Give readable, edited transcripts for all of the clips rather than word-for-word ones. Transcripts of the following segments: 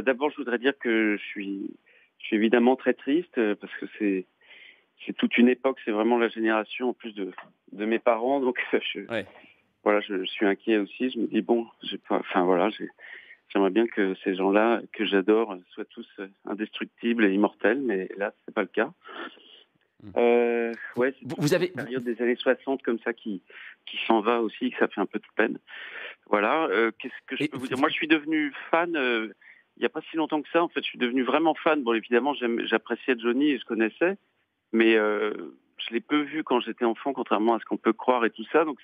d'abord, je voudrais dire que je suis évidemment très triste parce que c'est toute une époque, c'est vraiment la génération en plus de mes parents, donc Ouais. voilà, je suis inquiet aussi. Je me dis bon, j'ai pas, enfin voilà, j'aimerais bien que ces gens-là que j'adore soient tous indestructibles et immortels, mais là, c'est pas le cas. Mmh. Ouais, c'est Vous toute vous cette avez vous période des années 60 comme ça qui s'en va aussi, que ça fait un peu de peine. Voilà, qu'est-ce que je et peux vous dire? vous Moi, je suis devenu fan, il y a pas si longtemps que ça, en fait, je suis devenu vraiment fan. Bon, évidemment, j'appréciais Johnny et je connaissais, mais je l'ai peu vu quand j'étais enfant, contrairement à ce qu'on peut croire et tout ça. Donc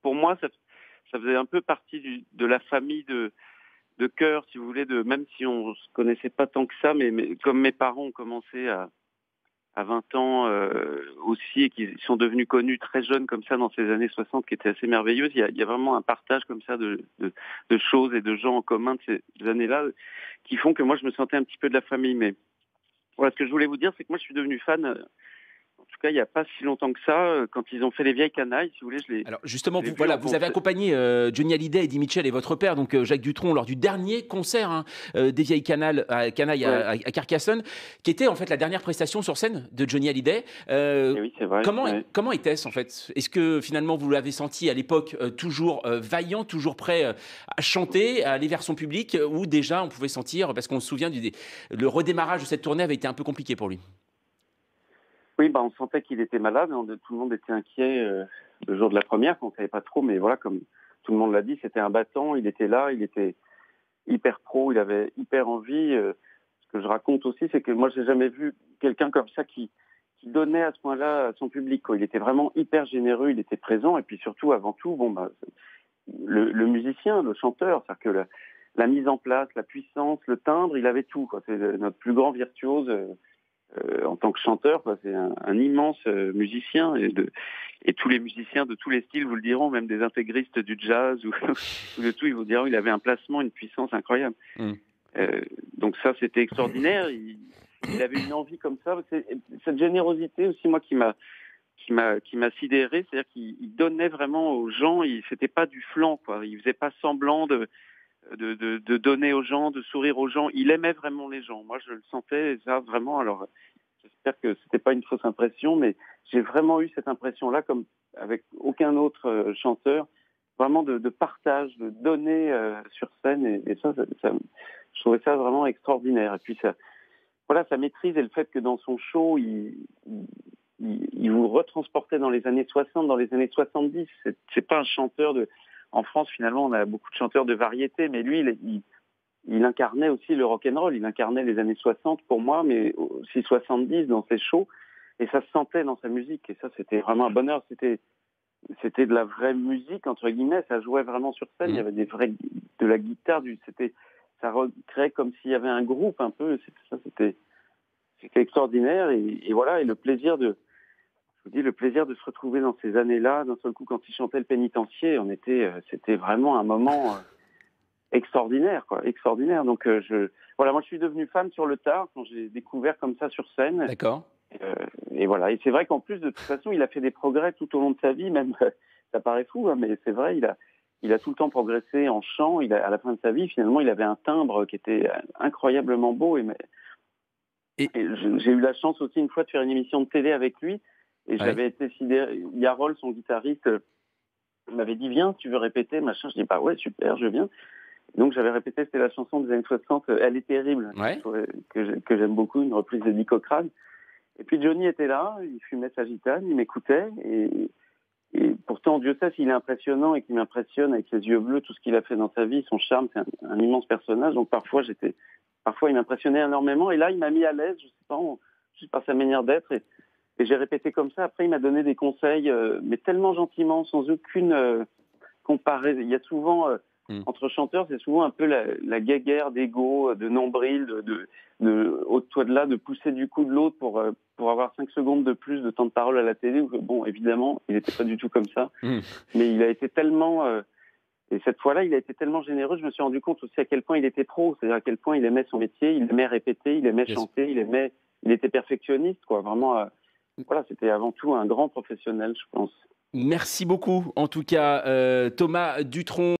pour moi, ça faisait un peu partie de la famille de cœur, si vous voulez, même si on se connaissait pas tant que ça, mais comme mes parents ont commencé à 20 ans aussi et qu'ils sont devenus connus très jeunes comme ça dans ces années 60 qui étaient assez merveilleuses. Il y a vraiment un partage comme ça de choses et de gens en commun de ces années-là qui font que moi je me sentais un petit peu de la famille. Mais voilà, ce que je voulais vous dire, c'est que moi je suis devenu fan, en tout cas il n'y a pas si longtemps que ça, quand ils ont fait Les Vieilles Canailles, si vous voulez, alors justement, je l'ai vous vu voilà, en vous avez concert. accompagné, Johnny Hallyday, Eddie Mitchell et votre père, donc Jacques Dutronc, lors du dernier concert, hein, des Vieilles Canailles Ouais, à Carcassonne, qui était en fait la dernière prestation sur scène de Johnny Hallyday. et oui, c'est vrai. Comment Ouais. comment était-ce en fait? Est-ce que finalement vous l'avez senti à l'époque, toujours, vaillant, toujours prêt, à chanter, à aller vers son public, ou déjà on pouvait sentir parce qu'on se souvient le redémarrage de cette tournée avait été un peu compliqué pour lui? Oui, bah, on sentait qu'il était malade, tout le monde était inquiet le jour de la première, on ne savait pas trop, mais voilà, comme tout le monde l'a dit, c'était un battant, il était là, il était hyper pro, il avait hyper envie. Ce que je raconte aussi, c'est que moi, j'ai jamais vu quelqu'un comme ça qui donnait à ce point-là à son public, quoi. Il était vraiment hyper généreux, il était présent, et puis surtout, avant tout, bon, bah, le musicien, le chanteur, c'est-à-dire que la mise en place, la puissance, le timbre, il avait tout, quoi. C'est notre plus grand virtuose en tant que chanteur, quoi. C'est un immense musicien, et tous les musiciens de tous les styles vous le diront, même des intégristes du jazz ou de tout, ils vous diront il avait un placement, une puissance incroyable. Mmh. Donc ça, c'était extraordinaire. Il avait une envie comme ça. Cette générosité aussi, moi, qui m'a sidéré, c'est-à-dire qu'il donnait vraiment aux gens. C'était pas du flanc, quoi. Il faisait pas semblant de donner aux gens, de sourire aux gens. Il aimait vraiment les gens. Moi, je le sentais, ça, vraiment. Alors, j'espère que c'était pas une fausse impression, mais j'ai vraiment eu cette impression-là, comme avec aucun autre chanteur, vraiment de partage, de donner sur scène, et je trouvais ça vraiment extraordinaire. Et puis ça, voilà, sa maîtrise et le fait que dans son show, il vous retransportait dans les années 60, dans les années 70. C'est pas un chanteur de. En France, finalement, on a beaucoup de chanteurs de variété, mais lui, il incarnait aussi le rock'n'roll. Il incarnait les années 60 pour moi, mais aussi 70 dans ses shows. Et ça se sentait dans sa musique. Et ça, c'était vraiment un bonheur. C'était de la vraie musique, entre guillemets. Ça jouait vraiment sur scène. Il y Mmh. avait de la guitare, ça recréait comme s'il y avait un groupe un peu. C'était extraordinaire. Et voilà. Et je vous dis, le plaisir de se retrouver dans ces années-là, d'un seul coup, quand il chantait le pénitencier, c'était vraiment un moment extraordinaire, quoi, extraordinaire. Donc, voilà, moi, je suis devenu fan sur le tard quand j'ai découvert comme ça sur scène. D'accord. Euh, et voilà. Et c'est vrai qu'en plus, de toute façon, il a fait des progrès tout au long de sa vie, même, ça paraît fou, hein, mais c'est vrai, il a tout le temps progressé en chant. À la fin de sa vie, finalement, il avait un timbre qui était incroyablement beau. Et J'ai eu la chance aussi une fois de faire une émission de télé avec lui, et ouais. j'avais été sidéré. Yarol, son guitariste, m'avait dit viens, tu veux répéter, machin. Je dis bah ouais, super, je viens. Donc j'avais répété, c'était la chanson des années 60, Elle est terrible, Ouais. que j'aime beaucoup, une reprise de Nico Cochrane. Et puis Johnny était là, il fumait sa gitane, il m'écoutait, et pourtant Dieu sait s'il est impressionnant et qu'il m'impressionne avec ses yeux bleus, tout ce qu'il a fait dans sa vie, son charme, c'est un immense personnage. Donc parfois il m'impressionnait énormément, et là il m'a mis à l'aise, je sais pas, juste par sa manière d'être, et j'ai répété comme ça. Après il m'a donné des conseils, mais tellement gentiment, sans aucune comparaison. Il y a souvent Mmh. entre chanteurs, c'est souvent un peu la guéguerre d'ego, de nombril, au-toi de là, de pousser du coup de l'autre pour avoir 5 secondes de plus de temps de parole à la télé. Bon, évidemment, il n'était pas du tout comme ça, Mmh. mais il a été tellement, et cette fois-là, il a été tellement généreux, je me suis rendu compte aussi à quel point il était pro, c'est-à-dire à quel point il aimait son métier, il aimait répéter, il aimait Bien sûr. chanter, il était perfectionniste, quoi, vraiment, voilà, c'était avant tout un grand professionnel, je pense. Merci beaucoup en tout cas, Thomas Dutronc.